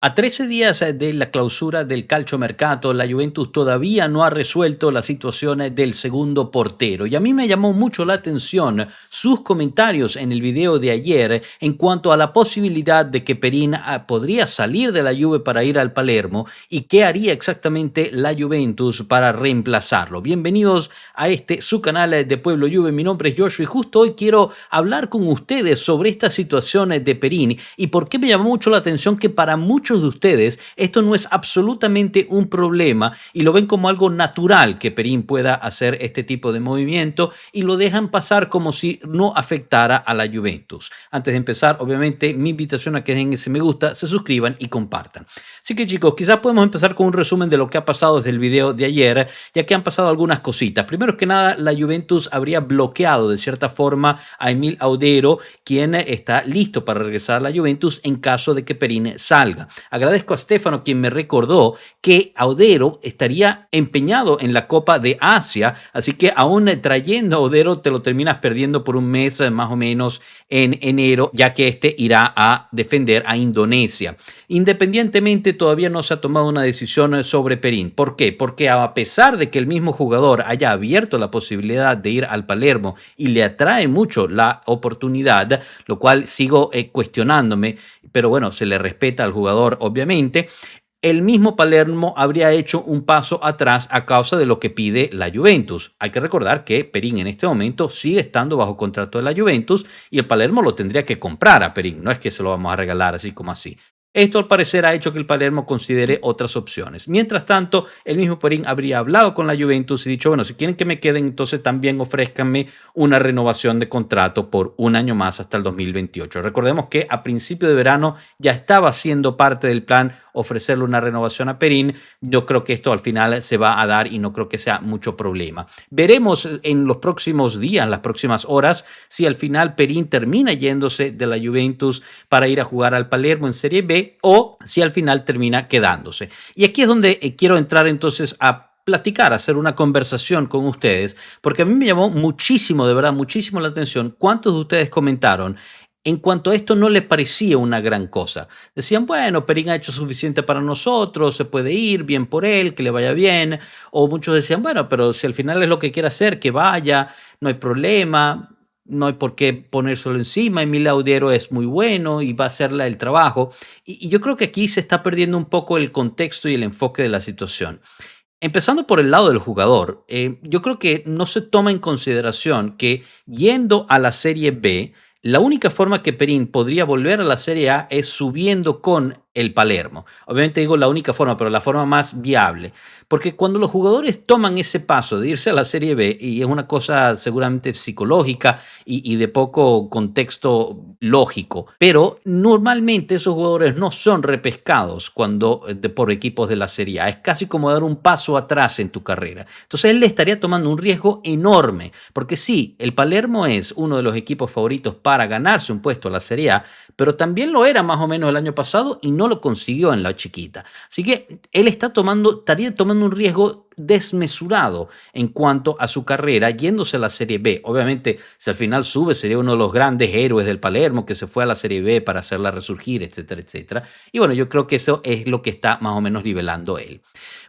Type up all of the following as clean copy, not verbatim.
A 13 días de la clausura del calciomercato, la Juventus todavía no ha resuelto la situación del segundo portero. Y a mí me llamó mucho la atención sus comentarios en el video de ayer en cuanto a la posibilidad de que Perín podría salir de la Juve para ir al Palermo y qué haría exactamente la Juventus para reemplazarlo. Bienvenidos a este su canal de Pueblo Juve. Mi nombre es Joshua y justo hoy quiero hablar con ustedes sobre esta situación de Perín y por qué me llamó mucho la atención que para muchos de ustedes esto no es absolutamente un problema y lo ven como algo natural que Perín pueda hacer este tipo de movimiento y lo dejan pasar como si no afectara a la Juventus. Antes de empezar, obviamente, mi invitación a que den ese me gusta, se suscriban y compartan. Así que chicos, quizás podemos empezar con un resumen de lo que ha pasado desde el video de ayer, ya que han pasado algunas cositas. Primero que nada, la Juventus habría bloqueado de cierta forma a Emil Audero, quien está listo para regresar a la Juventus en caso de que Perín salga. Agradezco a Stefano quien me recordó que Audero estaría empeñado en la Copa de Asia, así que aún trayendo a Audero te lo terminas perdiendo por un mes más o menos en enero, ya que este irá a defender a Indonesia. Independientemente, todavía no se ha tomado una decisión sobre Perín. ¿Por qué? Porque a pesar de que el mismo jugador haya abierto la posibilidad de ir al Palermo y le atrae mucho la oportunidad, lo cual sigo cuestionándome, pero bueno, se le respeta al jugador obviamente, el mismo Palermo habría hecho un paso atrás a causa de lo que pide la Juventus. Hay que recordar que Perín en este momento sigue estando bajo contrato de la Juventus y el Palermo lo tendría que comprar a Perín, no es que se lo vamos a regalar así como así. Esto al parecer ha hecho que el Palermo considere otras opciones. Mientras tanto, el mismo Perín habría hablado con la Juventus y dicho, bueno, si quieren que me queden, entonces también ofrézcanme una renovación de contrato por un año más hasta el 2028. Recordemos que a principio de verano ya estaba siendo parte del plan ofrecerle una renovación a Perín. Yo creo que esto al final se va a dar y no creo que sea mucho problema. Veremos en los próximos días, las próximas horas, si al final Perín termina yéndose de la Juventus para ir a jugar al Palermo en Serie B o si al final termina quedándose. Y aquí es donde quiero entrar entonces a platicar, hacer una conversación con ustedes, porque a mí me llamó muchísimo, de verdad, muchísimo la atención cuántos de ustedes comentaron en cuanto a esto no les parecía una gran cosa. Decían, bueno, Perín ha hecho suficiente para nosotros, se puede ir, bien por él, que le vaya bien. O muchos decían, bueno, pero si al final es lo que quiere hacer, que vaya, no hay problema, no hay por qué ponérselo encima. Emil Audiero es muy bueno y va a hacerle el trabajo. Y yo creo que aquí se está perdiendo un poco el contexto y el enfoque de la situación. Empezando por el lado del jugador, yo creo que no se toma en consideración que yendo a la Serie B, la única forma que Perín podría volver a la Serie A es subiendo con el Palermo. Obviamente digo la única forma, pero la forma más viable. Porque cuando los jugadores toman ese paso de irse a la Serie B, y es una cosa seguramente psicológica y de poco contexto lógico, pero normalmente esos jugadores no son repescados por equipos de la Serie A. Es casi como dar un paso atrás en tu carrera. Entonces él le estaría tomando un riesgo enorme, porque sí, el Palermo es uno de los equipos favoritos para ganarse un puesto a la Serie A, pero también lo era más o menos el año pasado y no lo consiguió en la chiquita. Así que él estaría tomando un riesgo desmesurado en cuanto a su carrera yéndose a la Serie B. Obviamente, si al final sube, sería uno de los grandes héroes del Palermo que se fue a la Serie B para hacerla resurgir, etcétera, etcétera. Y bueno, yo creo que eso es lo que está más o menos nivelando él.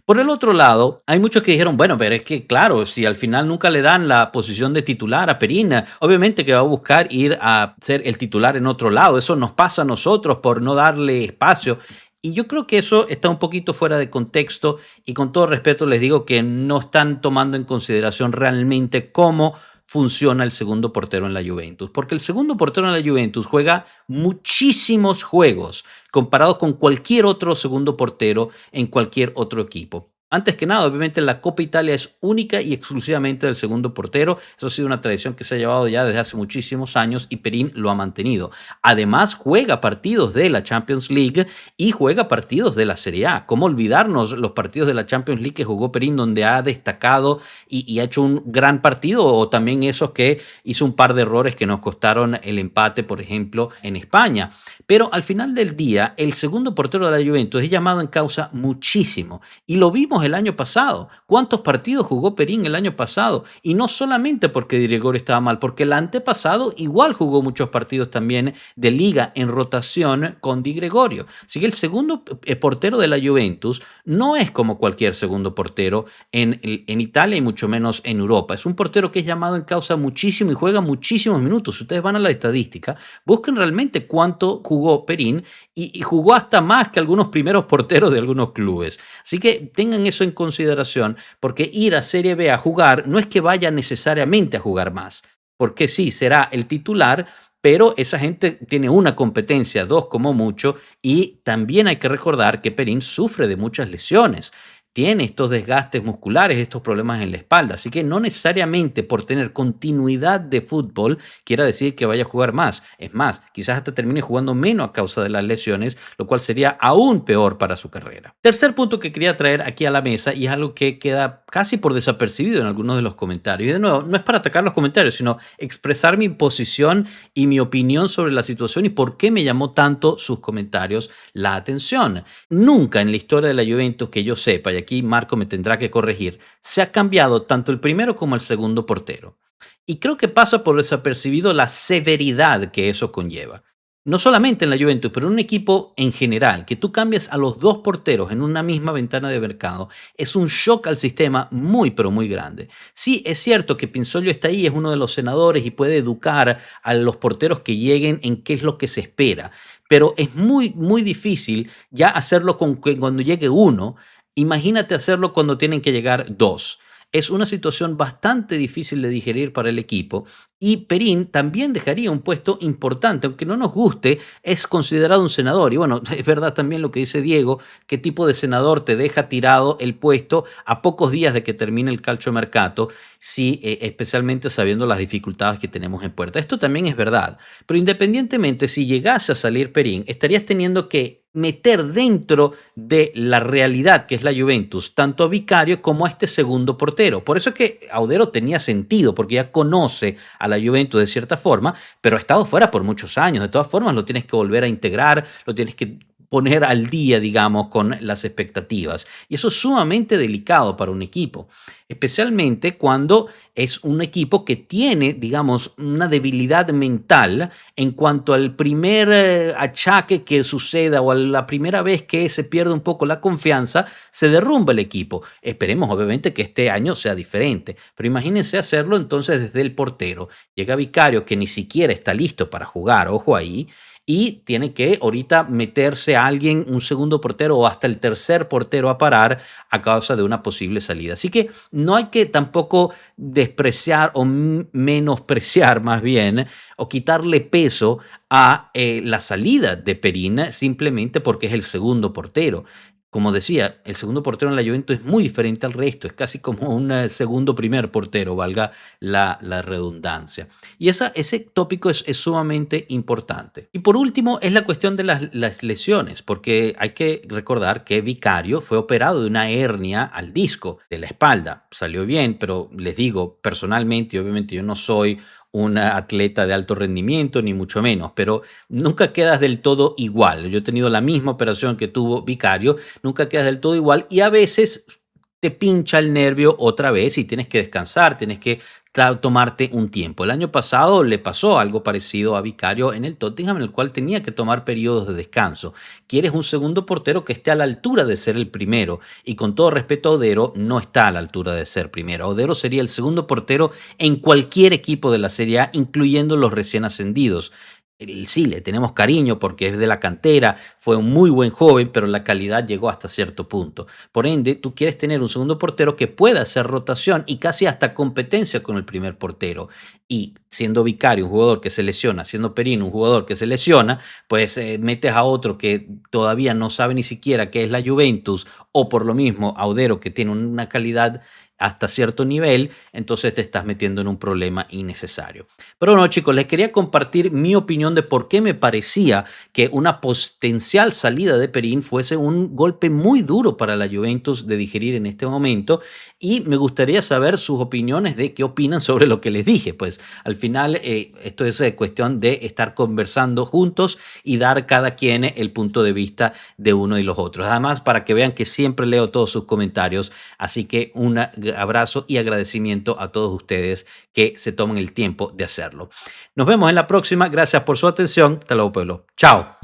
Por el otro lado, hay muchos que dijeron, bueno, pero es que claro, si al final nunca le dan la posición de titular a Perina, obviamente que va a buscar ir a ser el titular en otro lado. Eso nos pasa a nosotros por no darle espacio. Y yo creo que eso está un poquito fuera de contexto y con todo respeto les digo que no están tomando en consideración realmente cómo funciona el segundo portero en la Juventus, porque el segundo portero en la Juventus juega muchísimos juegos comparado con cualquier otro segundo portero en cualquier otro equipo. Antes que nada, obviamente la Copa Italia es única y exclusivamente del segundo portero. Eso ha sido una tradición que se ha llevado ya desde hace muchísimos años y Perín lo ha mantenido. Además, juega partidos de la Champions League y juega partidos de la Serie A. ¿Cómo olvidarnos los partidos de la Champions League que jugó Perín, donde ha destacado y ha hecho un gran partido? O también esos que hizo un par de errores que nos costaron el empate, por ejemplo, en España. Pero al final del día, el segundo portero de la Juventus es llamado en causa muchísimo. Y lo vimos vimos el año pasado. ¿Cuántos partidos jugó Perín el año pasado? Y no solamente porque Di Gregorio estaba mal, porque el antepasado igual jugó muchos partidos también de liga en rotación con Di Gregorio. Así que el segundo portero de la Juventus no es como cualquier segundo portero en Italia y mucho menos en Europa. Es un portero que es llamado en causa muchísimo y juega muchísimos minutos. Si ustedes van a la estadística, busquen realmente cuánto jugó Perín y jugó hasta más que algunos primeros porteros de algunos clubes. Así que tengan eso en consideración, porque ir a Serie B a jugar no es que vaya necesariamente a jugar más, porque sí, será el titular, pero esa gente tiene una competencia, dos como mucho, y también hay que recordar que Perín sufre de muchas lesiones. Tiene estos desgastes musculares, estos problemas en la espalda, así que no necesariamente por tener continuidad de fútbol quiera decir que vaya a jugar más. Es más, quizás hasta termine jugando menos a causa de las lesiones, lo cual sería aún peor para su carrera. Tercer punto que quería traer aquí a la mesa, y es algo que queda casi por desapercibido en algunos de los comentarios. Y de nuevo, no es para atacar los comentarios, sino expresar mi posición y mi opinión sobre la situación y por qué me llamó tanto sus comentarios la atención. Nunca en la historia de la Juventus que yo sepa, y aquí Marco me tendrá que corregir, se ha cambiado tanto el primero como el segundo portero. Y creo que pasa por desapercibido la severidad que eso conlleva. No solamente en la Juventus, pero en un equipo en general, que tú cambies a los dos porteros en una misma ventana de mercado, es un shock al sistema muy, pero muy grande. Sí, es cierto que Pinsoglio está ahí, es uno de los senadores y puede educar a los porteros que lleguen en qué es lo que se espera, pero es muy, muy difícil ya hacerlo cuando llegue uno. Imagínate hacerlo cuando tienen que llegar dos. Es una situación bastante difícil de digerir para el equipo y Perín también dejaría un puesto importante, aunque no nos guste, es considerado un senador. Y bueno, es verdad también lo que dice Diego, qué tipo de senador te deja tirado el puesto a pocos días de que termine el calciomercato, sí, especialmente sabiendo las dificultades que tenemos en puerta. Esto también es verdad, pero independientemente, si llegase a salir Perín, estarías teniendo que meter dentro de la realidad que es la Juventus, tanto a Vicario como a este segundo portero. Por eso es que Audero tenía sentido, porque ya conoce a la Juventus de cierta forma, pero ha estado fuera por muchos años. De todas formas, lo tienes que volver a integrar, lo tienes que poner al día, digamos, con las expectativas. Y eso es sumamente delicado para un equipo, especialmente cuando es un equipo que tiene, digamos, una debilidad mental en cuanto al primer achaque que suceda o a la primera vez que se pierde un poco la confianza, se derrumba el equipo. Esperemos, obviamente, que este año sea diferente, pero imagínense hacerlo entonces desde el portero. Llega Vicario, que ni siquiera está listo para jugar, ojo ahí, y tiene que ahorita meterse a alguien, un segundo portero o hasta el tercer portero a parar a causa de una posible salida. Así que no hay que tampoco despreciar o menospreciar más bien o quitarle peso a la salida de Perín simplemente porque es el segundo portero. Como decía, el segundo portero en la Juventus es muy diferente al resto, es casi como un segundo primer portero, valga la redundancia. Y ese tópico es sumamente importante. Y por último, es la cuestión de las lesiones, porque hay que recordar que Vicario fue operado de una hernia al disco de la espalda. Salió bien, pero les digo, personalmente, obviamente yo no soy un atleta de alto rendimiento, ni mucho menos, pero nunca quedas del todo igual. Yo he tenido la misma operación que tuvo Vicario, nunca quedas del todo igual y a veces te pincha el nervio otra vez y tienes que descansar, tienes que tomarte un tiempo. El año pasado le pasó algo parecido a Vicario en el Tottenham, en el cual tenía que tomar periodos de descanso. Quieres un segundo portero que esté a la altura de ser el primero, y con todo respeto a Odero, no está a la altura de ser primero. Odero sería el segundo portero en cualquier equipo de la Serie A, incluyendo los recién ascendidos. Sí, le tenemos cariño porque es de la cantera, fue un muy buen joven, pero la calidad llegó hasta cierto punto. Por ende, tú quieres tener un segundo portero que pueda hacer rotación y casi hasta competencia con el primer portero. Y siendo Vicario un jugador que se lesiona, siendo Perín un jugador que se lesiona, pues metes a otro que todavía no sabe ni siquiera qué es la Juventus, o por lo mismo Audero, que tiene una calidad hasta cierto nivel, entonces te estás metiendo en un problema innecesario. Pero bueno, chicos, les quería compartir mi opinión de por qué me parecía que una potencial salida de Perín fuese un golpe muy duro para la Juventus de digerir en este momento, y me gustaría saber sus opiniones de qué opinan sobre lo que les dije. Pues al final esto es cuestión de estar conversando juntos y dar cada quien el punto de vista de uno y los otros. Además, para que vean que siempre leo todos sus comentarios, así que un abrazo y agradecimiento a todos ustedes que se tomen el tiempo de hacerlo. Nos vemos en la próxima. Gracias por su atención. Hasta luego, pueblo. Chao.